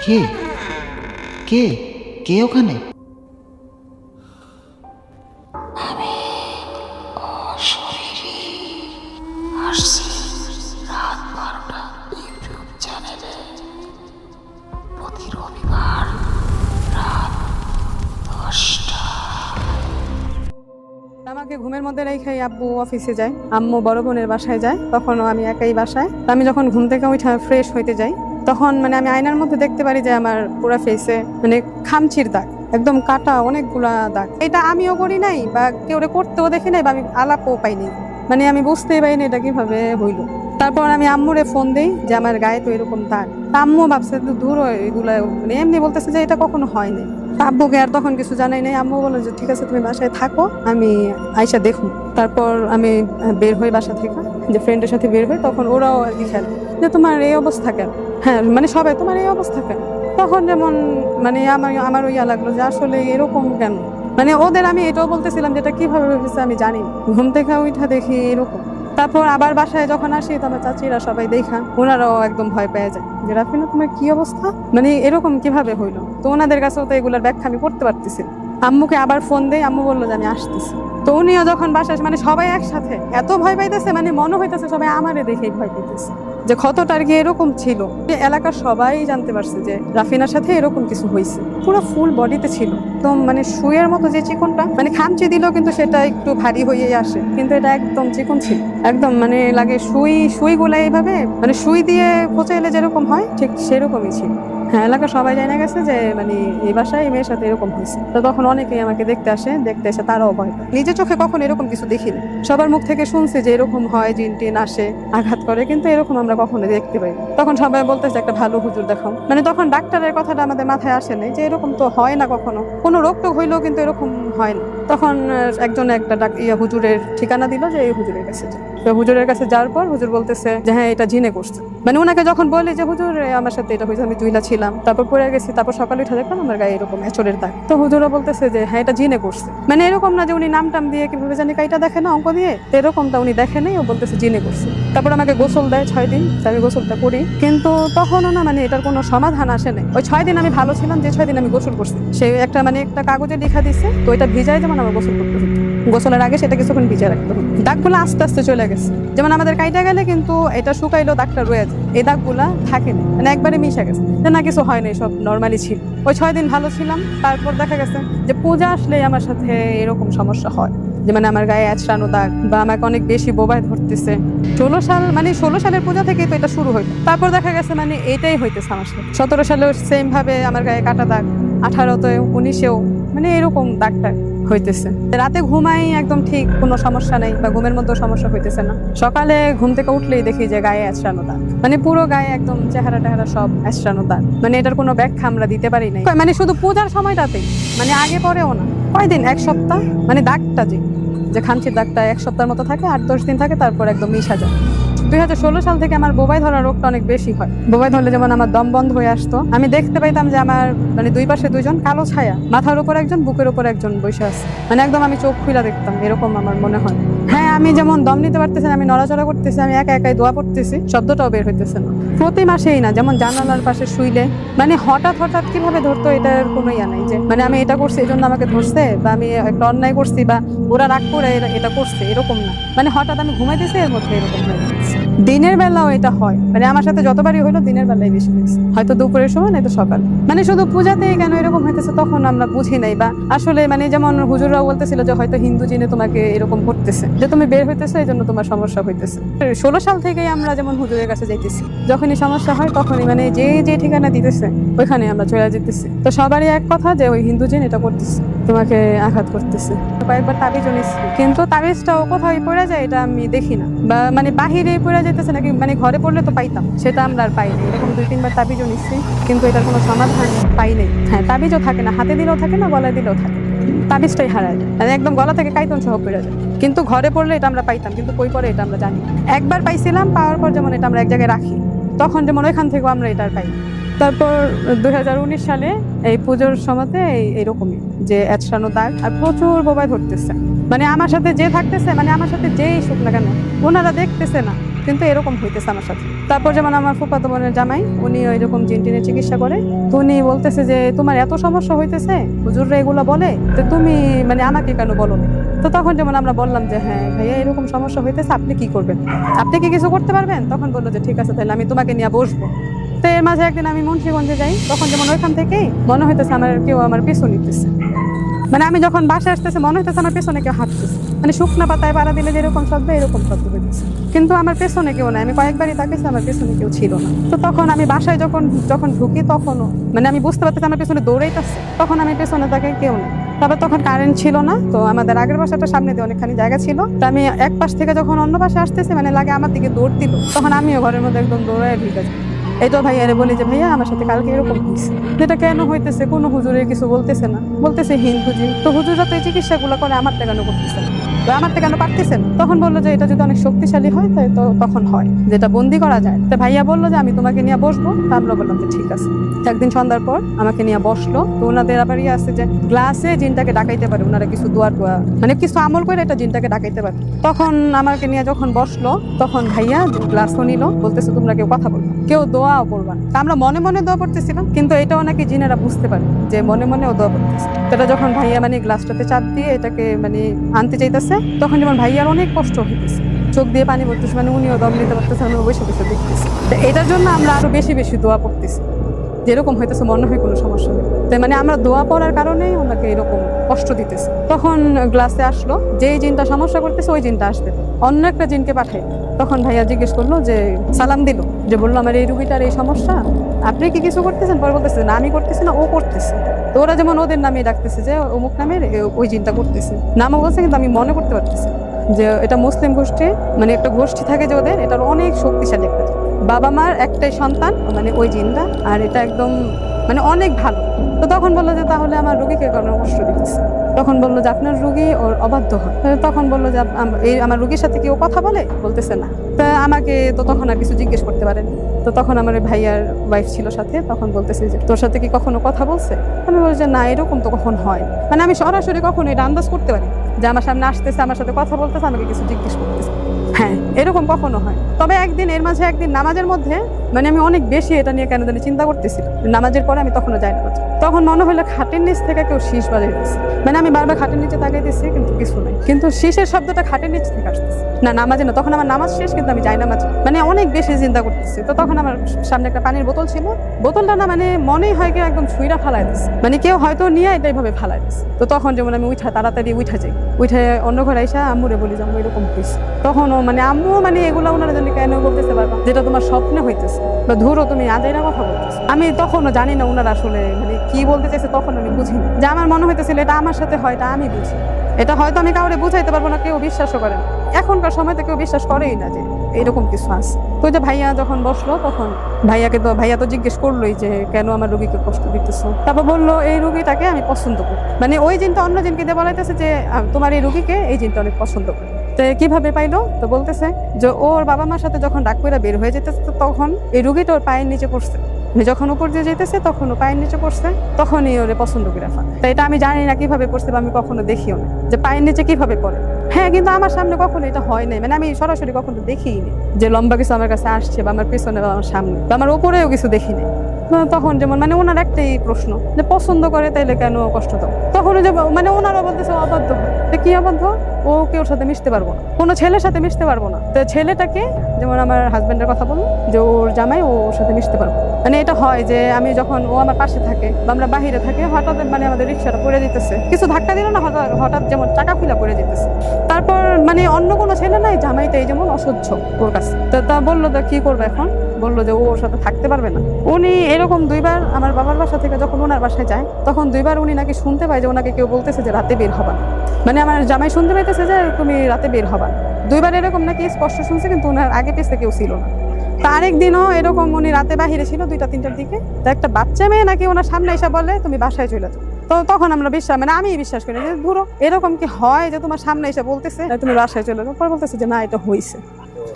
কে কে কে ওখানে? আমি অশরীরী আসছি রাত 12টা ইউটিউব চ্যানেলে প্রতি রবিবার রাত 10টা। আমাকে ঘুমের মধ্যে রেখে আব্বু অফিসে যায়, আম্মু বড় বোনের বাসায় যায়, তখনও আমি একাই বাসায়। তো আমি যখন ঘুম থেকে উঠে ফ্রেশ হইতে যাই, তখন মানে আমি আয়নার মধ্যে দেখতে পারি যে আমার পুরো ফেসে মানে খামচির দাগ, একদম কাটা অনেকগুলা দাগ। এটা আমিও করি নাই বা কেউ করতেও দেখি নাই বা আমি আলাপও পাইনি, মানে আমি বুঝতেই পারিনি এটা কিভাবে হইলো। তারপর আমি আম্মুরে ফোন দিই যে আমার গায়ে তো এরকম দাগ। আম্মু ভাবছে দূর এগুলা, মানে এমনি বলতেছে যে এটা কখনো হয়নি। আব্বুকে আর তখন কিছু জানাই নাই। আম্মু বলে যে ঠিক আছে তুমি বাসায় থাকো, আমি আয়সা দেখুন। তারপর আমি বের হই বাসা থেকে, যে ফ্রেন্ডের সাথে বের হই, তখন ওরাও আর কি খেলে যে তোমার এই অবস্থা কেন, হ্যাঁ মানে সবাই তোমার এই অবস্থা কেন। তখন যেমন মানে আমার ইয়া লাগলো যে আসলে এরকম কেন, মানে ওদের আমি এটাও বলতেছিলাম যেটা কিভাবে হয়েছে আমি জানি। ঘুম থেকে উঠা দেখি এরকম। তারপর আবার বাসায় যখন আসি তো আমার চাচিরা সবাই দেখা, ওনারাও একদম ভয় পেয়ে যায় যে রাফিনা তোমার কি অবস্থা, মানে এরকম কিভাবে হইলো। তো ওনাদের কাছেও তো এগুলোর ব্যাখ্যা আমি করতে পারতেছি না। আম্মুকে আবার ফোন দেই, আম্মু বললো যে আমি আসতেছি। তো উনিও যখন বাসায় মানে সবাই একসাথে এত ভয় পাইতেছে, মানে মনে হইতেছে সবাই আমারে দেখেই ভয় পাইতেছে যে ক্ষতটা আর কি এরকম ছিল। এলাকার সবাই জানতে পারছে যে রাফিনার সাথে এরকম কিছু হয়েছে। পুরো ফুল বডিতে ছিল একদম, মানে সুইয়ের মতো যে চিকনটা, মানে খামচি দিলেও কিন্তু সেটা একটু ভারী হয়ে আসে, কিন্তু এটা একদম চিকন ছিল একদম, মানে লাগে সুই গুলা এইভাবে মানে সুই দিয়ে খোঁচাইলে যেরকম হয় ঠিক সেরকমই ছিল। হ্যাঁ, এলাকার সবাই জানা গেছে যে মানে এই বাসায় এই মেয়ের সাথে এরকম হয়েছে। তো তখন অনেকেই আমাকে দেখতে এসে তারাও ভয় পায়। নিজের চোখে কখন এরকম কিছু দেখিনি, সবার মুখ থেকে শুনছি যে এরকম হয়, জিন টিন আসে আঘাত করে, কিন্তু এরকম আমরা কখনো দেখতে পাই। তখন সবাই বলতেছে একটা ভালো হুজুর দেখাও, মানে তখন ডাক্তারের কথাটা আমাদের মাথায় আসে নাই যে এরকম তো হয় না, কখনো কোনো রোগ টোগ হইলেও কিন্তু এরকম হয় না। তখন একজন একটা হুজুরের ঠিকানা দিল যে এই হুজুরের কাছে যাও। তো হুজুরের কাছে যাওয়ার পর হুজুর বলতেছে যে হ্যাঁ এটা জিনে করছে। মানে ওনাকে যখন বলি যে হুজুর আমার সাথে এটা হয়েছে, আমি জুইলা ছিলাম, তারপর পড়ে গেছি, তারপর সকালে উঠে দেখলাম আমার গায়ে এরকম এঁচড়ের দাগ। তো হুজুরও বলতেছে যে হ্যাঁ এটা জিনে করছে। মানে এরকম না যে উনি নাম টাম দিয়ে কিভাবে জানি কাইটা দেখে না অঙ্ক দিয়ে, এরকমটা উনি দেখে নেই, ও বলতেছে জিনে করছে। তারপর আমাকে গোসল দেয় 6 দিন, আমি গোসলটা করি, কিন্তু তখনও না মানে এটার কোনো সমাধান আসে নাই। ওই 6 দিন আমি ভালো ছিলাম, যে 6 দিন আমি গোসল করছি সে একটা মানে একটা কাগজে লেখা দিচ্ছে, তো ওইটা ভিজাই যেমন আমার গোসল করতে হতো, গোসলের আগে সেটা কিছুক্ষণ ভিজায় রাখতে হতো। দাগগুলো আস্তে আস্তে চলে গেছে, যেমন আমাদের কাইটা গেলে কিন্তু এটা শুকাইলেও দাগটা রয়ে যায়, এই দাগগুলা থাকে না, মানে একবারে মিশে গেছে, যে না কিছু হয় নাই, সব নর্মালি ছিল। ওই 6 দিন ভালো ছিলাম। তারপর দেখা গেছে যে পূজা আসলেই আমার সাথে এরকম সমস্যা হয়, যে মানে আমার গায়ে আঁচড়ানো দাগ বা আমাকে অনেক বেশি বোবায় ধরতেছে। 16 সালের পূজা থেকেই তো এটা শুরু হইতো। তারপর দেখা গেছে মানে এটাই হইতেছে আমার সাথে। 17 সালেও সেম ভাবে আমার গায়ে কাটা দাগ, 18-তেও 19-এও মানে এরকম দাগটা হইতেছে। রাতে ঘুমাই একদম ঠিক, কোনো সমস্যা নেই বা ঘুমের মধ্যেও সমস্যা হইতেছে না। সকালে ঘুম থেকে উঠলেই দেখি যে গায়ে আঁচড়ানো দাগ, মানে পুরো গায়ে একদম চেহারা টেহারা সব আঁচড়ানো দাগ। মানে এটার কোনো ব্যাখ্যা আমরা দিতে পারি নাই, মানে শুধু পূজার সময়টাতেই, মানে আগে পরেও না। কয়দিন, 1 সপ্তাহ, মানে দাগটা যে খামচির দাগটা 1 সপ্তাহের মতো থাকে, 8-10 দিন থাকে, তারপর একদম মিশা যায়। 2016 সাল থেকে আমার বোবাই ধরার রোগটা অনেক বেশি হয়। বোবাই ধরলে যেমন আমার দম বন্ধ হয়ে আসতো, আমি দেখতে পাইতাম যে আমার মানে দুই পাশে দুইজন কালো ছায়া, মাথার উপর একজন, বুকের উপর একজন বসে আছে, মানে একদম আমি চোখ খুলে দেখতাম, এরকম আমার মনে হয়। হ্যাঁ, আমি যেমন দম নিতে পারতেছি না, আমি নড়াচড়া করতেছি, আমি একা একাই দোয়া পড়তেছি, শব্দটাও বের হইতেছে না। প্রতি মাসেই না, যেমন জানালার পাশে শুইলে মানে হঠাৎ কিভাবে ধরতো এটার কোনো ইয়া নাই, যে মানে আমি এটা করছি এই জন্য আমাকে ধরছে, বা আমি একটা অন্যায় করছি বা ওরা রাগ করে এটা করছে, এরকম না। মানে হঠাৎ আমি ঘুমাইতেছি, এর মধ্যে এরকম হয়ে যাচ্ছে। দিনের বেলাও এটা হয়, মানে আমার সাথে যতবারই হইলো দিনের বেলায় বেশি হয়েছে, হয়তো দুপুরের সময় নয়তো সকাল। মানে শুধু পূজাতেই কেন এরকম হইতেছে তখন আমরা বুঝি নাই, বা আসলে মানে যেমন হুজুররাও বলতেছিল যে হয়তো হিন্দু জিনে তোমাকে এরকম করতেছে, যে তুমি বের হইতেছো এই জন্য তোমার সমস্যা হইতেছে। 16 সাল থেকেই আমরা যেমন হুজুরের কাছে যাইতেছি, যখনই সমস্যা হয় তখনই মানে যে ঠিকানা দিতেছে ওইখানে আমরা চলে যেতেছি। তো সবারই এক কথা যে ওই হিন্দু জিন এটা করতেছে, তোমাকে আঘাত করতেছে। কয়েকবার তাবিজও নিচ্ছি, কিন্তু তাবিজটাও কোথাও পড়ে যায় এটা আমি দেখি না, বা মানে বাহিরে পড়ে যেতেছে নাকি, মানে ঘরে পড়লে তো পাইতাম, সেটা আমরা আর পাই নাই। এরকম 2-3 বার তাবিজও নিচ্ছি, কিন্তু এটার কোনো সমাধান পাই নাই। হ্যাঁ, তাবিজও থাকে না, হাতে দিলেও থাকে না, গলায় দিলেও থাকে, তাবিজটাই হারায় যায়, মানে একদম গলা থেকে কাইতন সহ পড়ে যায়। কিন্তু ঘরে পড়লে এটা আমরা পাইতাম, কিন্তু কই পরে এটা আমরা জানি। একবার পাইছিলাম, পাওয়ার পর যেমন এটা আমরা এক জায়গায় রাখি, তখন যেমন ওইখান থেকেও আমরা এটা পাই। তারপর 2019 সালে এই পুজোর সময়তে এইরকমই যে আঁচড়ানো দাগ আর প্রচুর বোবায় ধরতেছে, মানে আমার সাথে যে থাকতেছে, মানে আমার সাথে যেই সুখ না কেন, ওনারা দেখতেছে না, কিন্তু এরকম হইতেছে আমার সাথে। তারপর যেমন আমার ফুফাতো বোনের জামাই, উনি এরকম জিন টিনের চিকিৎসা করে, তো উনি বলতেছে যে তোমার এত সমস্যা হইতেছে, হুজুররা এগুলো বলে, তো তুমি মানে আমাকে কেন বলো না? তো তখন যেমন আমরা বললাম যে হ্যাঁ ভাইয়া এরকম সমস্যা হইতেছে, আপনি কি করবেন, আপনি কি কিছু করতে পারবেন? তখন বললো যে ঠিক আছে তাহলে আমি তোমাকে নিয়ে বসবো। তো এর মাঝে একদিন আমি মুন্সিগঞ্জে যাই, তখন যেমন ওইখান থেকেই মনে হইতেছে আমার কেউ আমার পিছু নিতেছে, মানে আমি যখন বাসায় আসতেছে মনে হইতেছে আমার পেছনে কেউ হাঁটতেছে, মানে শুকনা পাতায় পাড়া দিলে যেরকম শব্দ এরকম শব্দ হইতেছে, কিন্তু আমার পেছনে কেউ নাই। আমি কয়েকবারই তাকিয়েছি, আমার পেছনে কেউ ছিল না। তো তখন আমি বাসায় যখন ঢুকি তখনও মানে আমি বুঝতে পারতেছি আমার পেছনে দৌড়াইতেছে, তখন আমি পেছনে তাকে কেউ নেই। তারপর তখন কারেন্ট ছিল না, তো আমাদের আগের বাসাটা সামনে দিয়ে অনেকখানি জায়গা ছিল, তো আমি এক পাশ থেকে যখন অন্য পাশে আসতেছি মানে লাগে আমার দিকে দৌড় দিল, তখন আমিও ঘরের মধ্যে একদম দৌড়ায় ঢুকে যাই। এই তো ভাইয়ারে বলি যে ভাইয়া আমার সাথে কালকে এরকম হয়েছে, যেটা কেন হইতেছে, কোনো হুজুরের কিছু বলতেছে না, বলতেছে হিন্দু জি, তো হুজুররা তো এই চিকিৎসাগুলো করে, আমারটা কেন করতেছে না, তো আমারটা কেন পারতেছে না? তখন বললো যে এটা যদি অনেক শক্তিশালী হয় তাই তো তখন হয়, যেটা বন্দি করা যায়। তো ভাইয়া বললো যে আমি তোমাকে নিয়ে বসবো, তা আমরা বললাম যে ঠিক আছে। একদিন সন্ধ্যার পর আমাকে নিয়ে বসলো, তো ওনাদের আবার ইয়ে আছে যে গ্লাসে জিনটাকে ডাকাইতে পারে, ওনারা কিছু দোয়া টোয়া মানে কিছু আমল করে এটা জিনটাকে ডাকাইতে পারে। তখন আমাকে নিয়ে যখন বসলো তখন ভাইয়া গ্লাসও নিল, বলতেছে তোমরা কেউ কথা বলবা, কেউ দোয়াও পড়বা না। তা আমরা মনে মনে দোয়া পড়তেছিলাম, কিন্তু এটাও নাকি জিনেরা বুঝতে পারে যে মনে মনেও দোয়া পড়তেছে। এটা যখন ভাইয়া মানে গ্লাসটাতে চাপ দিয়ে এটাকে মানে আনতে চাইতেছে, তখন যেমন ভাইয়ার অনেক কষ্ট হইতেছে, চোখ দিয়ে পানি পড়তেছে, মানে উনিও দম নিতে পারতেছে, আমি বসে বসে দেখতেছি। তো এটার জন্য আমরা আরো বেশি বেশি দোয়া পড়তেছি, যেরকম হইতেছে মনে হয় কোনো সমস্যা নেই। তাই মানে আমরা দোয়া পড়ার কারণেই ওনাকে এরকম কষ্ট দিতেছে। তখন গ্লাসে আসলো, যেই জিনটা সমস্যা করতেছে ওই জিনটা আসবে, অন্য একটা জিনকে পাঠাই। তখন ভাইয়া জিজ্ঞেস করলো যে সালাম দিল, যে বললো আমার এই রুগীটার এই সমস্যা, আপনি কি কিছু করতেছেন? পরে বলতেছে না আমি করতেছি না, ও করতেছে। তো ওরা যেমন ওদের নামে ডাকতেছে যে অমুক নামের ওই জিনটা করতেছে, নামও বলছে, কিন্তু আমি মনে করতে পারতেছি যে এটা মুসলিম গোষ্ঠী, মানে একটা গোষ্ঠী থাকে যে ওদের, এটার অনেক শক্তিশালী একটা জিন। বাবা মার একটাই সন্তান মানে ওই জিনটা, আর এটা একদম মানে অনেক ভালো। তো তখন বললো যে তাহলে আমার রুগীকে কেন কষ্ট দিতেছে? তখন বললো যে আপনার রুগী ওর অবাধ্য হয়। তখন বললো যে এই আমার রুগীর সাথে কি ও কথা বলে? বলতেছে না। তা আমাকে তো তখন আর কিছু জিজ্ঞেস করতে পারেনি। তো তখন আমার ভাইয়ার ওয়াইফ ছিল সাথে, তখন বলতেছে যে তোর সাথে কি কখনো কথা বলছে? আমি বলছি যে না, এরকম তো কখন হয়, মানে আমি সরাসরি কখনো এটা আন্দাজ করতে পারি যে আমার সামনে আসতেছে, আমার সাথে কথা বলতেছে, আমাকে কিছু জিজ্ঞেস করতেছে, হ্যাঁ এরকম কখনো হয়। তবে এর মাঝে একদিন নামাজের মধ্যে মানে আমি অনেক বেশি এটা নিয়ে কেন জানি চিন্তা করতেছিলাম। নামাজের পরে আমি তখনও যাই নামাজ, তখন মনে হলো খাটের নিচ থেকে কেউ শীষ বাজাইতেছে, মানে আমি বারবার খাটের নিচে তাকাইতেছি কিন্তু কিছু নাই, কিন্তু শীষের শব্দটা খাটের নিচ থেকে আসতেছে না, নামাজে না। তখন আমার নামাজ শেষ, কিন্তু আমি যাই নামাজ, মানে অনেক বেশি চিন্তা করতেছি। তো তখন আমার সামনে একটা পানির বোতল ছিল, বোতলটা না মানে মনেই হয় কেউ একদম ছুঁইরা ফালাই দিচ্ছে, মানে কেউ হয়তো নিয়ে এটাই ভাবে ফালাই দিচ্ছে। তো তখন যেমন আমি তাড়াতাড়ি উঠা যাই, উঠে অন্য ঘরে আইসা আম্মুরে বলি যে আম্মু এরকম হয়েছে। তখনও মানে আম্মু মানে এগুলা ওনারা জানি কেন বলতেছে পারবা, যেটা তোমার স্বপ্নে হইতেছে বা ধরো তুমি আজাইরা কথা বলতেছো। আমি তখনও জানি না ওনারা আসলে মানে কি বলতে চাইছে, তখন আমি বুঝিনি। যে আমার মনে হইতেছিল এটা আমার সাথে হয়, এটা আমি বুঝি, এটা হয়তো আমি কাউরে বুঝাইতে পারবো না, কেউ বিশ্বাসও করে না। এখনকার সময় তো কেউ বিশ্বাস করেই না যে এরকম কিছু আছে। তো যে ভাইয়া যখন বসলো তখন ভাইয়া তো জিজ্ঞেস করলোই যে কেন আমার রুগীকে কষ্ট দিতেছো। তারপর বললো এই রুগীটাকে আমি পছন্দ করি, মানে ওই জিনটা অন্য জিনকে দিয়ে বলাইতেছে যে তোমার এই রুগীকে এই জিনটা অনেক পছন্দ করে। তো কিভাবে পাইলো? তো বলতেছে যে ওর বাবা মার সাথে যখন ডাক করে বের হয়ে যেতেছে তখন এই রুগীটা ওর পায়ের নিচে পড়ছে, যখন উপর দিয়ে যেতেছে তখন ও পায়ের নিচে পড়ছে, তখনই ওরে পছন্দ করে ফেলে। তাই এটা আমি জানি না কিভাবে পড়ছে, বা আমি কখনো দেখিও না যে পায়ের নিচে কিভাবে পড়ে। হ্যাঁ, কিন্তু আমার সামনে কখনো এটা হয় নাই, মানে আমি সরাসরি কখনো দেখিনি যে লম্বা কিছু আমার কাছে আসছে বা আমার পেছনে বা আমার সামনে বা আমার উপরেও কিছু দেখিনি। তখন যেমন মানে ওনার একটাই প্রশ্ন যে পছন্দ করে তাইলে কেন কষ্ট দাও? তখন যে মানে ওনারা বলতেছে অবাধ্য হয়। কি অবাধ্য? ও কেউর সাথে মিশতে পারবো না, কোনো ছেলের সাথে মিশতে পারবো না। তো ছেলেটাকে যেমন আমার হাজবেন্ডের কথা বললো যে ওর জামাই ওর সাথে মিশতে পারবো, মানে এটা হয় যে আমি যখন ও আমার পাশে থাকে বা আমরা বাহিরে থাকি, হঠাৎ মানে আমাদের রিক্সাটা পড়ে যেতেছে, কিছু ধাক্কা দিল না, হঠাৎ যেমন চাকা খুলা পড়ে যেতেছে। তারপর মানে অন্য কোনো ছেলে নাই, জামাইটাই যেমন অসহ্য ওর কাছে। তো তা বললো তো কি করবে এখন? বললো যে ও ওর সাথে থাকতে পারবে না। উনি এরকম দুইবার আমার বাবার বাসা থেকে যখন ওনার বাসায় যায় তখন দুইবার উনি নাকি শুনতে পায় যে ওনাকে কেউ বলতেছে যে রাতে বের হবা, মানে আমার জামাই শুনতে পাইতেছে যে তুমি রাতে বের হবা। দুইবার এরকম নাকি স্পষ্ট শুনছে, কিন্তু ওনার আগে পেছনে কেউ ছিল না। তো আরেকদিনও এরকম উনি রাতে বাহিরে ছিল 2টা-3টার দিকে, তো একটা বাচ্চা মেয়ে নাকি ওনার সামনে এসে বলে তুমি বাসায় চলে যাও। তো তখন আমরা মানে আমি বিশ্বাস করি যে ধরো এরকম কি হয় যে তোমার সামনে এসে বলতেছে তুমি বাসায় চলে যাও। পরে বলতেছে যে না, এটা হয়েছে।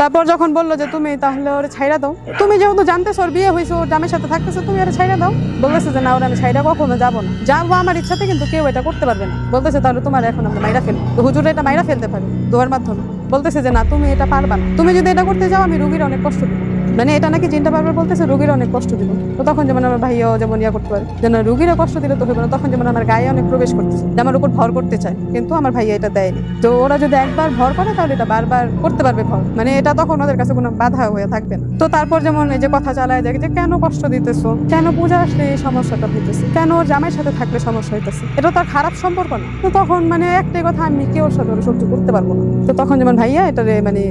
তারপর যখন বললো যে তুমি তাহলে ওরে ছাইড়া দাও, তুমি যেহেতু জানতেছো ওর বিয়ে হয়েছে, ওর জামের সাথে থাকতেছো, তুমি ওরে ছাইড়া দাও। বলতেছে যে না, ওরা আমি ছাইড়া কখনো যাবো না, যাবো আমার ইচ্ছাতে, কিন্তু কেউ এটা করতে পারবে না। বলতেছে তাহলে তোমার এখন আমরা মাইরা ফেলবো। তো হুজুর এটা মাইরা ফেলতে পারে দোয়ার মাধ্যমে। বলতেছে যে না তুমি এটা পারবা না, তুমি যদি এটা করতে যাও আমি রোগীর অনেক কষ্ট দিব। মানে এটা নাকি জিনটা বারবার বলতেছে রোগীর অনেক কষ্ট দিব। তো তখন যেমন আমার ভাইয়াও যেমন ইয়া করতে পারে যে না রোগীরা কষ্ট দিলে তো হবে না, তখন যেমন আমার গায়ে অনেক প্রবেশ করতেছে, যে আমার উপর ভর করতে চায়, কিন্তু আমার ভাইয়া এটা দেয়নি। তো ওরা যদি একবার ভর করে তাহলে এটা বারবার করতে পারবে ভর, মানে এটা তখন ওদের কাছে কোনো বাধা হয়ে থাকবে না। তো তারপর যেমন এই যে কথা চালায় যায় যে কেন কষ্ট দিতেছো, কেন পূজা আসলে এই সমস্যাটা হইতেছে, কেন ওর জামাইয়ের সাথে থাকলে সমস্যা হইতেছে, এটা তো আর খারাপ সম্পর্ক না। তো তখন মানে একটাই কথা, আমি কেউ সাথে ওরা সহ্য করতে পারবো না। তো তখন যেমন ভাইয়া এটারে মানে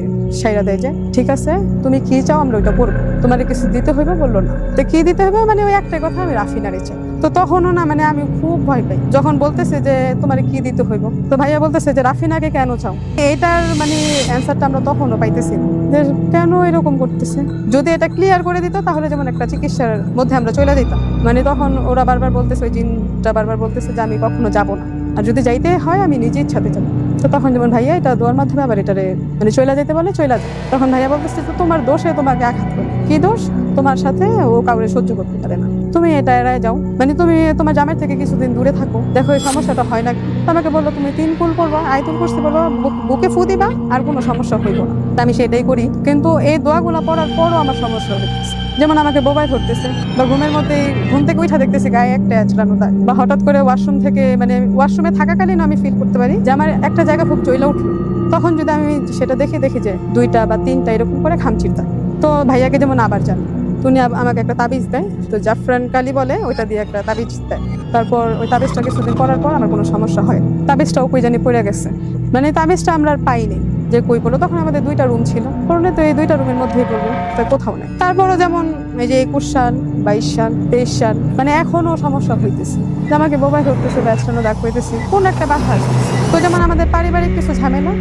সাইরা দেয় যে ঠিক আছে তুমি কি চাও আমরা ওইটা করবো, তোমার কিছু দিতে হইবে বললো না। তো কি দিতে হবে মানে ওই একটাই কথা, আমি রাফিনারে চাই। তো তখনও না মানে আমি খুব ভয় পাই যখন বলতেছে যে তোমার কি দিতে হইব। তো ভাইয়া বলতেছে যে রাফিনাকে কেন চাও, এইটার মানে অ্যান্সারটা আমরা তখনও পাইতেছি না যে কেন এরকম করতেছে। যদি এটা ক্লিয়ার করে দিত তাহলে যেমন একটা চিকিৎসার মধ্যে আমরা চলে যেতাম। মানে তখন ওরা বারবার বলতেছে, ওই জিনটা বারবার বলতেছে যে আমি কখনো যাব না, আর যদি যাইতে হয় আমি নিজে ইচ্ছাতে যাবো। তো তখন যেমন ভাইয়া এটা দোয়ার মাধ্যমে আবার এটারে মানে চলে যেতে বলে চলে যায়। তখন ভাইয়া বলতেছে যে তোমার দোষে তোমাকে আঘাত করে, কি দোষ, তোমার সাথে ও কাউরে সহ্য করতে পারে না, তুমি এটা এড়ায় যাও, মানে তুমি তোমার জামাই থেকে কিছুদিন দূরে থাকো, দেখো এই সমস্যাটা হয় না। আমাকে বললো তুমি 3 কুল করবা, আয়তুল কুরসি বলবা, বুকে ফু দিবা, আর কোনো সমস্যা হইব না। আমি সেটাই করি, কিন্তু এই দোয়াগুলো পড়ার পরও আমার সমস্যা হচ্ছে। যেমন আমাকে বোবায় ধরতেছে, বা ঘুমের মধ্যে ঘুম থেকে উঠা দেখতেছি গায়ে একটা আঁচড়ানো দাগ, বা হঠাৎ করে ওয়াশরুম থেকে মানে ওয়াশরুমে থাকাকালীন আমি ফিল করতে পারি যে আমার একটা জায়গা খুব চইলা উঠলো। তখন যদি আমি সেটা দেখি যে 2টা বা 3টা এরকম করে খামচির দাগ। তো ভাইয়াকে যেমন আবার জানি, উনি আমাকে একটা তাবিজ দেয়, তো জাফরান কালি বলে, ওইটা দিয়ে একটা তাবিজ দেয়। তারপর ওই তাবিজটা কিছুদিন করার পর আমার কোনো সমস্যা হয়, তাবিজটাও কই জানি পড়ে গেছে, মানে তাবিজটা আমরা আর পাইনি যে কই পড়লো। তখন আমাদের 2টা রুম ছিল, পড়লে তো এই 2টা রুমের মধ্যেই পড়বে, তাই কোথাও নেই। তারপরও যেমন এই যে 21 সাল 22 সাল 23 সাল মানে এখনো সমস্যা হইতেছে, যে আমাকে বোবাই ধরতেছে, ব্যাচটানো দাগ হইতেছে, কোন একটা বাধা আসতেছে। তো যেমন আমাদের পারিবারিক কিছু ঝামেলা,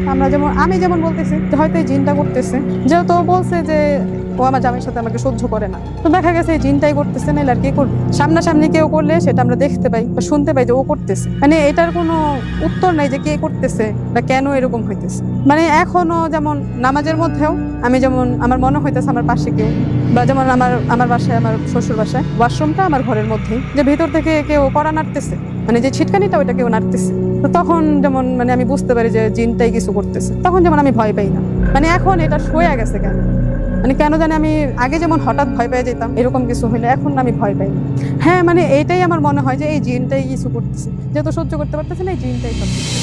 আমি যেমন বলতেছি যে হয়তো এই জিনটা করতেছে, যেহেতু ও বলছে যে ও আমার জামাইয়ের সাথে আমাকে সহ্য করে না, তো দেখা গেছে এই জিনটাই করতেছে, না আর কি করবে। সামনাসামনি কেউ করলে সেটা আমরা দেখতে পাই বা শুনতে পাই যে ও করতেছে, মানে এটার কোনো উত্তর নাই যে কে করতেছে বা কেন এরকম হইতেছে। মানে এখনো যেমন নামাজের মধ্যেও আমি যেমন আমার মনে হইতেছে আমার পাশে কেউ, বা যেমন আমার বাসায়, আমার শ্বশুর বাসায় ওয়াশরুমটা আমার ঘরের মধ্যেই, যে ভিতর থেকে কেউ কড়া নাড়তেছে, মানে যে ছিটকানিটা ওইটা কেউ নাড়তেছে। তো তখন যেমন মানে আমি বুঝতে পারি যে জিনটাই কিছু করতেছে, তখন যেমন আমি ভয় পাই না। মানে এখন এটা সয়ে গেছে কেন, মানে কেন জানি আমি আগে যেমন হঠাৎ ভয় পেয়ে যেতাম এরকম কিছু হইলে, এখন আমি ভয় পাই না। হ্যাঁ মানে এইটাই আমার মনে হয় যে এই জিনটাই কিছু করতেছে, যেহেতু সহ্য করতে পারতেছে না, এই জিনটাই সব কিছু।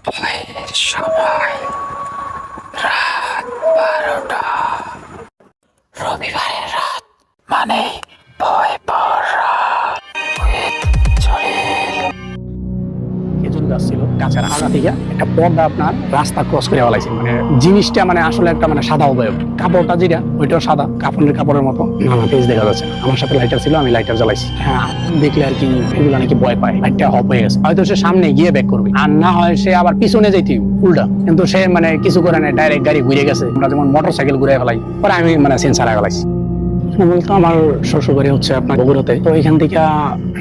ভয়ের সময় রাত 12টা, রবিবারের রাত মানে ভয় পাওয়ার রাত। খেজুর গাছ ছিল, গাছের আগা থেকে একটা পর্দা আপনার রাস্তা ক্রস করে ফেলাইছে। মানে জিনিসটা মানে আসলে একটা মানে সাদা অবয়ব, কাপড়টা যেটা ওইটাও সাদা, কাপড়ের মতো নানা পেজ দেখা যাচ্ছে। আমার সাথে লাইটার ছিল, আমি লাইটার জ্বালাইছি। হ্যাঁ দেখলে আর কি এগুলো নাকি ভয় পায়, লাইটটা অফ হয়ে গেছে। হয়তো সে সামনে গিয়ে ব্যাক করবে, আর না হয় সে আবার পিছনে যাইতে উল্টা, কিন্তু সে মানে কিছু করে না, ডাইরেক্ট গাড়ি ঘুরে গেছে। আমরা যেমন মোটরসাইকেল ঘুরে ফেলাই, পরে আমি মানে সেন্সার আগালাইছি। বলতো আমার শ্বশুর বাড়ি হচ্ছে আপনার বগুড়াতে, তো এখান থেকে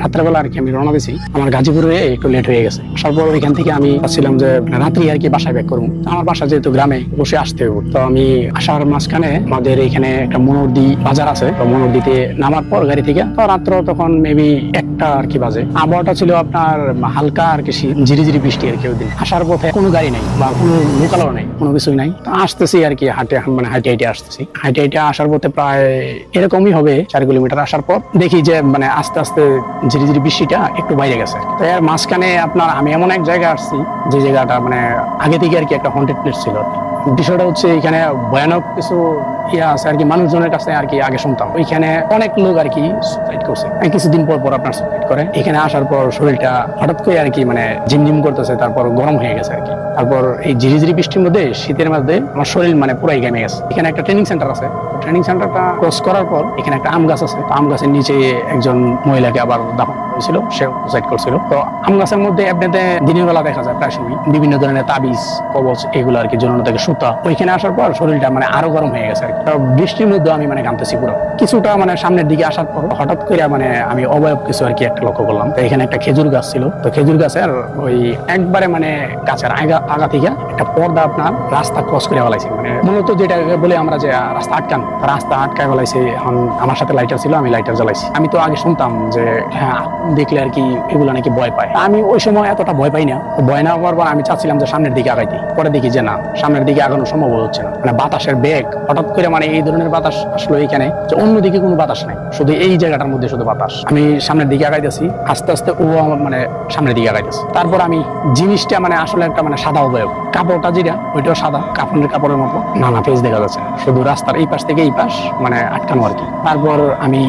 রাত্রেবেলা আর কি আমি রওনা দিয়েছি। আমার গাজীপুরে একটু লেট হয়ে গেছে। তারপর ওইখান থেকে আমি ভাবছিলাম যে রাত্রি আর কি বাসায় ব্যাক করবো। আমার বাসা যেহেতু গ্রামে, বসে আসতে হবে, তো আমি আসার মাঝখানে আমাদের এখানে একটা মনোরদি বাজার আছে, তো মনোরদিতে নামার পর গাড়ি থেকে তো রাত্র তখন মেবি 1টা আর কি বাজে। আবহাওয়াটা ছিল আপনার হালকা আর কি ঝিরিঝিরি বৃষ্টি আর কি। ওই দিন আসার পথে কোনো গাড়ি নেই বা কোনো লোকালও নেই, কোনো কিছুই নাই। তো আসতেছি আর কি হাঁটে আসতেছি। হাঁটে আসার পথে প্রায় এরকমই হবে 4 কিলোমিটার। আসার পর দেখি যে মানে আস্তে আস্তে ঝিরিঝিরি বৃষ্টিটা একটু বাইরে গেছে। তো এর মাঝখানে আপনার আমি এমন এক জায়গায় আসছি যে জায়গাটা মানে আগে থেকে আর কি একটা হন্টেড প্লেস ছিল। বিষয়টা হচ্ছে এখানে ভয়ানক কিছু ইয়া আছে আর কি, মানুষজনের কাছে আর কি আগে শুনতাম। ওইখানে অনেক লোক আর কি সুসাইড করছে, কিছুদিন পর আপনার সুসাইড করে। এখানে আসার পর শরীরটা হঠাৎ করে আর কি মানে ঝিমঝিম করতেছে, তারপর গরম হয়ে গেছে আর কি। তারপর এই ঝিরিঝিরি বৃষ্টির মধ্যে, শীতের মধ্যে আমার শরীর মানে পুরাই ঘেমে গেছে। এখানে একটা ট্রেনিং সেন্টার আছে, ট্রেনিং সেন্টারটা ক্রস করার পর এখানে একটা আম গাছ আছে। আম গাছের নিচে একজন মহিলাকে আবার দাফন হয়েছিল, সে সুসাইড করছিল। তো আম গাছের মধ্যে এমনিতে দিনের বেলা দেখা যায় প্রায় সময় বিভিন্ন ধরনের তাবিজ কবচ এগুলো আর কি, জন্য থেকে সুতা। ওইখানে আসার পর শরীরটা মানে আরো গরম হয়ে গেছে আর কি। তো বৃষ্টির মধ্যে আমি মানে ঘামতেছি পুরো। কিছুটা মানে সামনের দিকে আসার পর হঠাৎ করে মানে আমি অবয়ব কিছু আর কি একটা লক্ষ্য করলাম। তো এখানে একটা খেজুর গাছ ছিল। তো খেজুর গাছের ওই একবারে মানে গাছের আগা থেকে একটা পর্দা আপনার রাস্তা ক্রস করে ফেলাইছে। মানে মূলত যেটা বলে আমরা যে রাস্তা আটকায় ফেলাইছে। এখন আমার সাথে লাইটার ছিল, আমি লাইটার জ্বালাইছি। আমি তো আগে শুনতাম যে হ্যাঁ দেখলে আর কি এগুলো নাকি ভয় পায়। আমি ওই সময় এতটা ভয় পাই না। ভয় না পাওয়ার পর আমি চাচ্ছিলাম যে সামনের দিকে আগাইতে, পরে দেখি যে না, সামনের দিকে আগানো সম্ভব হচ্ছে না। মানে বাতাসের বেগ হঠাৎ করে মানে এই ধরনের বাতাস আসলো এইখানে, যে অন্যদিকে কোনো বাতাস নাই, শুধু এই জায়গাটার মধ্যে শুধু বাতাস। আমি সামনের দিকে আগাইতেছি, আস্তে আস্তে ও আমার মানে সামনের দিকে আগাইতেছে। তারপর আমি জিনিসটা মানে আসলে একটা মানে সাদা অবয়ব, কাপড়টা যেটা ওইটাও সাদা, কাপড়ের মতো, নানা পেজ দেখা যাচ্ছে, শুধু রাস্তার এই পাশ থেকে এই পাশ মানে আটকানো আর কি। তারপর আমি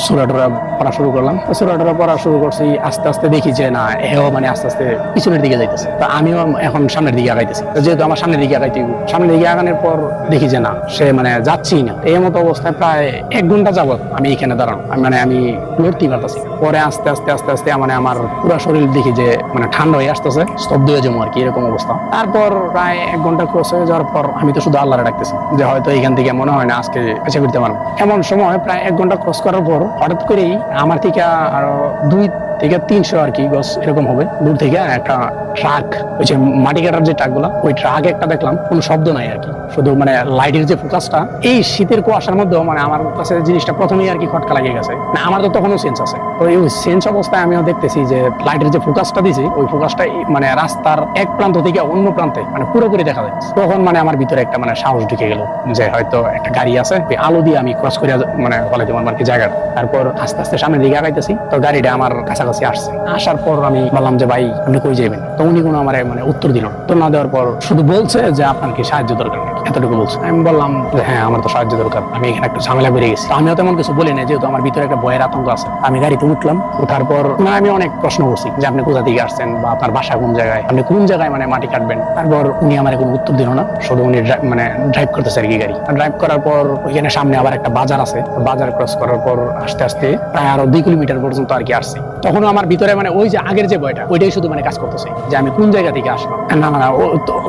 সূরা টুরা পড়া শুরু করলাম। সূরা টুরা পড়া শুরু করছি, আস্তে আস্তে দেখি যে না, এও মানে আস্তে আস্তে পিছনের দিকে যাইতেছে। তো আমিও এখন সামনের দিকে আগাইতেছি। যেহেতু আমার সামনের দিকে আগাইতে, সামনের দিকে আগানোর পর দেখি যে না, সে মানে যাচ্ছি না। এই মতো অবস্থায় প্রায় 1 ঘন্টা যাবত আমি এখানে দাঁড়ানো, মানে আমি লড়তেই পারতেছি। পরে আস্তে আস্তে মানে আমার পুরো শরীর দেখি যে মানে ঠান্ডা হয়ে আসতেছে, স্তব্ধ হয়ে যাবো আর কি, এরকম অবস্থা। তারপর প্রায় 1 ঘন্টা ক্রস হয়ে যাওয়ার পর আমি তো শুধু আল্লাহরে ডাকতেছি যে হয়তো এখান থেকে মনে হয় না আজকে পেছে করতে পারবো। এমন সময় প্রায় 1 ঘন্টা ক্রস করার পর হঠাৎ করেই আমার থেকে আরো 2 থেকে 300 আর কি গজ এরকম হবে দূর থেকে একটা ট্রাক, ওই যে মাটি কাটার যে ট্রাকগুলো, ওই ট্রাক একটা দেখলাম, কোনো শব্দ নাই আর কি, শুধু মানে লাইটের যে ফোকাসটা এই শীতের কুয়াশার মধ্যেও মানে আমার কাছে জিনিসটা প্রথমেই আর কি খটকা লাগিয়ে গেছে। না আমার তো তখনও সেন্স আছে। তো এই সেন্স অবস্থায় আমিও দেখতেছি যে লাইটের যে ফোকাসটা দিয়েছে, ওই ফোকাসটা মানে রাস্তার এক প্রান্ত থেকে অন্য প্রান্তে মানে পুরোপুরি দেখা যায়। তখন মানে আমার ভিতরে একটা মানে সাহস ঢুকে গেল যে হয়তো একটা গাড়ি আছে, আলো দিয়ে আমি ক্রস করে মানে বলে দেবো আর কি জায়গাটা। তারপর আস্তে আস্তে সামনের দিকে আগাইতেছি। তো গাড়িটা আমার কাছাকাছি আসছে। আসার পর আমি বললাম যে ভাই আপনি কই যাবেন? তো উনি কোনো আমার মানে উত্তর দিল না। তো না দেওয়ার পর শুধু বলছে যে আপনার কি সাহায্য দরকার নাকি, এতটুকু বলছে। আমি বললাম যে হ্যাঁ আমার তো সাহায্য দরকার, আমি এখানে একটা ঝামেলা বেড়ে গেছি। আমিও তেমন কিছু বলি না, যেহেতু আমার ভিতরে একটা ভয়ের আতঙ্ক আছে। আমি গাড়িতে উঠলাম, ওঠার পর মানে আমি অনেক প্রশ্ন করছি যে আপনি কোথা থেকে আসছেন বা আপনার বাসা কোন জায়গায়, আপনি কোন জায়গায় মানে মাটি কাটবেন। তারপর উনি আমার কোনো উত্তর দিল না, শুধু উনি মানে ড্রাইভ করতেছে আর কি গাড়ি। ড্রাইভ করার পর ওইখানে সামনে আবার একটা বাজার আছে, বাজার ক্রস করার পর আস্তে আস্তে প্রায় আরো 2 কিলোমিটার পর্যন্ত আর কি আসছে। তখনও আমার ভিতরে মানে ওই যে আগের যে ভয়টা, ওইটাই শুধু মানে কাজ করতেছে যে আমি কোন জায়গা থেকে আসলাম। না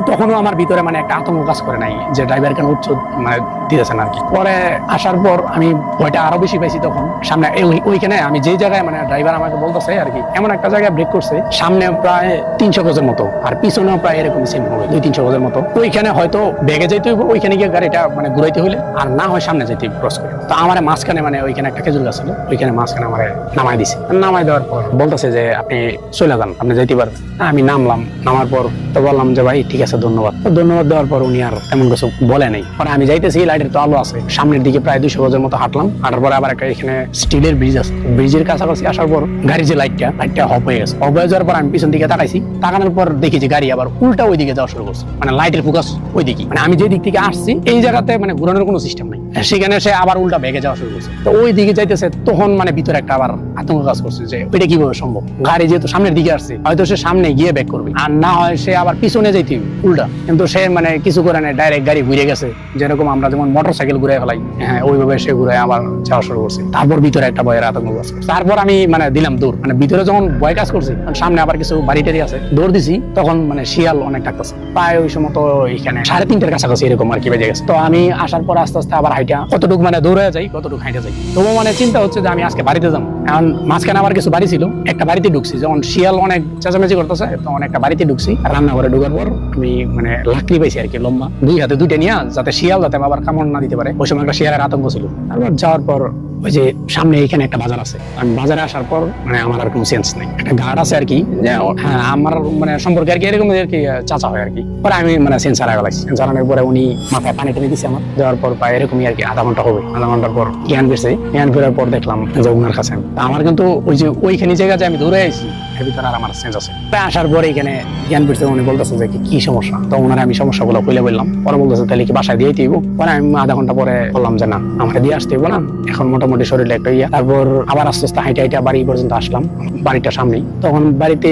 তখনও আমার ভিতরে মানে একটা আতঙ্ক কাজ করে নাই যে ড্রাইভার কেন উচ্চ মানে দিতেছেন আর কি। পরে আসার পর আমি ভয়টা আরো বেশি পাইছি। তখন সামনে ওইখানে আমি যে জায়গায় মানে ড্রাইভার আমাকে বলতেছে আর কি, এমন একটা জায়গায় ব্রেক করছে, সামনে প্রায় 300 গজের মতো আর পিছনেও প্রায় এরকম সেম হবে 200-300 গজের মতো। ওইখানে হয়তো বেগে যাইতে হইব, ওইখানে গিয়ে গাড়িটা মানে ঘুরাইতে হইলে, আর না হয় সামনে যাইতে ক্রস করে। তো আমার মাঝখানে মানে ওইখানে একটা খেজুর গাছ ছিল, ওইখানে মাঝখানে আমার নামাই দিছে। নামাই দেওয়ার পর বলতেছে যে আপনি চলে যান, আপনি যাইতে পারবেন। আমি নামলাম, নামার পর তো বললাম যে ভাই ঠিক আছে ধন্যবাদ। ধন্যবাদ দেওয়ার পর উনি আর তেমন কিছু বলে নাই। পরে আমি যাইতেছি, লাইটের তো আলো আছে, সামনের দিকে প্রায় 200 গজের মতো হাঁটলাম। হাঁটার পরে আবার একটা এখানে স্টিলের ব্রিজ আছে, ব্রিজের কাছাকাছি আসার পর গাড়ির যে লাইটটা অফ হয়ে গেছে। অফ হয়ে যাওয়ার পর আমি পিছন দিকে তাকাইছি, তাকানোর পর দেখি যে গাড়ি আবার উল্টা ওই দিকে যাওয়া শুরু করছে, মানে লাইটের ফোকাস ওই দিকে, মানে আমি যে দিক থেকে আসছি এই জায়গাতে মানে ঘুরানোর কোনো সিস্টেম নাই, সেখানে সে আবার উল্টা বেগে যাওয়া শুরু করছে। তো ওই দিকে যাইতেছে, তখন মানে ভিতরে একটা আবার আতঙ্ক কাজ করছে যে ওইটা কিভাবে সম্ভব। গাড়ি যেহেতু সামনের দিকে আসছে, হয়তো সে সামনে গিয়ে ব্যাক করবে, আর না হয় সে আবার পিছনে যাইতে উল্টা। কিন্তু সে মানে কিছু করে না, ডাইরেক্ট গাড়ি ঘুরে গেছে, যেরকম আমরা যেমন মোটরসাইকেল ঘুরে ফেলাই, হ্যাঁ ওইভাবে সে ঘুরে আবার যাওয়া শুরু করছে। তারপর ভিতরে একটা ভয়ের আতঙ্ক কাজ করছে। তারপর আমি মানে দিলাম দৌড়, মানে ভিতরে যখন ভয় কাজ করছে, সামনে আবার কিছু বাড়ি টাড়ি আছে, দৌড় দিছি। তখন মানে শিয়াল অনেক ডাকতেছে, প্রায় ওই সময় তো এখানে 3:30-এর কাছাকাছি এরকম আর কি বেজে গেছে। তো আমি আসার পর আস্তে আস্তে আবার হাইটা কতটুকু মানে দৌড়ে যাই, কতটুকু হাইটে যাই। তবু মানে চিন্তা হচ্ছে যে আমি আজকে বাড়িতে যাবো। এখন মাঝখানে আবার কিছু বাড়ি ছিল, একটা বাড়িতে ঢুকছি, যখন শিয়াল অনেক চেঁচামেচি করতেছে, তখন একটা বাড়িতে ঢুকছি। রান্নাঘরে ঢুকার পর আমি মানে লাকড়ি পাইছি আর কি, লম্বা 2 হাতে 2টা নিয়ে, যাতে শিয়াল যাতে আবার কামড় না দিতে পারে। ওই সময় একটা শিয়ালের আতঙ্ক ছিল। তারপর যাওয়ার পর ওই যে সামনে এখানে একটা বাজার আছে, আমি বাজারে আসার পর মানে আমার আর কোনো সেন্স নেই। একটা গার্ড আছে আর কি, হ্যাঁ আমার মানে সম্পর্কে আর কি এরকম আর কি চাচা হয় আর কি। পরে আমি মানে সেন্স হারা গেলাম। সেন্স হারানোর পরে উনি মাথায় পানি টেনে দিচ্ছে আমার, দেওয়ার পর প্রায় এরকমই আর কি আধা ঘন্টা হবে। আধা ঘন্টার পর জ্ঞান ফিরছে। জ্ঞান ফেরার পর দেখলাম যে ওনার কাছে আমার কিন্তু ওই যে ওইখানে জায়গা যে আমি দৌড়ে আইছি, এর ভিতরে আর আমার সেন্স আছে। তাই আসার পরে এখানে জ্ঞান ফিরছে, উনি বলতেছে যে কি সমস্যা। তো ওনারা আমি সমস্যাগুলো খুলে বললাম। পরে বলতেছে তাহলে কি বাসায় দিয়ে দিব। পরে আমি আধা ঘন্টা পরে বললাম যে না, আমার দিয়ে আসতে হইব না, এখন মোটামুটি শরীরে একটা ইয়া। তারপর আবার আস্তে আস্তে হাইটা হাইটা বাড়ি পর্যন্ত আসলাম, বাড়িটা সামনেই। তখন বাড়িতে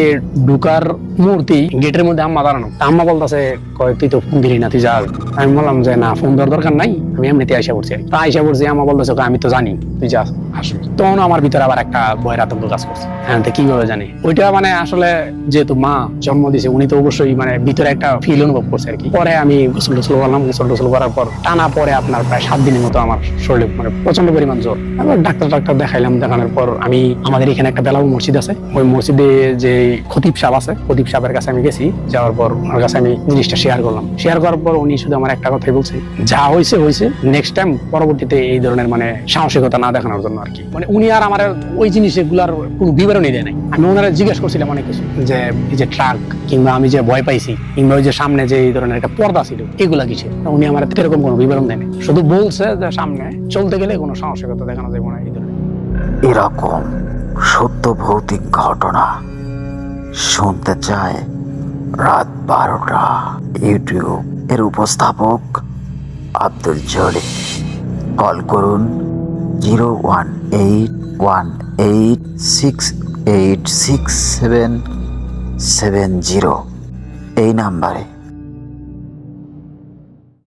ঢুকার মুহূর্তে গেটের মধ্যে আম্মা দাঁড়ানো। আম্মা বলতেছে কয় তুই তো ফোন দিলি না, তুই যা। আমি বললাম যে না, ফোন দেওয়ার দরকার নাই, আমি এমনিতে আইসা পড়ছি আর কি। তো আইসা পড়ছি, আমার বলতেছে আমি তো জানি তুই যা আসবি। তখন আমার ভিতরে আবার একটা ভয়ের আতঙ্ক কাজ করছে। হ্যাঁ, তো কিভাবে জানি ওইটা মানে আসলে যেহেতু মা জন্ম দিয়েছে, উনি তো অবশ্যই মানে ভিতরে একটা ফিল অনুভব করছে আর কি। পরে আমি গোসল টোসল করলাম, গোসল টোসল করার পর টানা পরে আপনার প্রায় 7 দিনের মতো আমার শরীরে মানে প্রচন্ড পরিমাণ জ্বর। এবার ডাক্তার দেখাইলাম, দেখানোর পর আমি আমাদের এখানে একটা বেলাও মসজিদ আছে, ওই মসজিদে যে খতিব সাহেব আছে, খতিব সাহেবের কাছে আমি গেছি। যাওয়ার পর ওনার কাছে আমি জিনিসটা শেয়ার করলাম। শেয়ার করার পর উনি শুধু আমার একটা কথাই বলছে, যা হয়েছে হয়েছে, নেক্সট টাইম পরবর্তীতে এই ধরনের মানে সাহসিকতা না দেখানোর জন্য আর কি। মানে উনি আর আমার ওই জিনিসগুলার কোনো বিবরণই দেয় নাই। আমি ওনারা জিজ্ঞেস করছিলাম অনেক কিছু, যে এই যে ট্রাক কিংবা আমি যে ভয় পাইছি কিংবা ওই যে সামনে যে এই ধরনের একটা পর্দা ছিল এগুলা কিছু, উনি আমার এরকম কোনো বিবরণ দেয়নি। শুধু বলছে যে সামনে চলতে গেলে কোনো সাহসিকতা দেখানো যাবে না এই ধরনের। এরকম সত্য ভৌতিক ঘটনা শুনতে চায় রাত 12টা ইউটিউব এর উপস্থাপক আব্দুল জলিল। কল করুন 01818686770 এই নাম্বারে।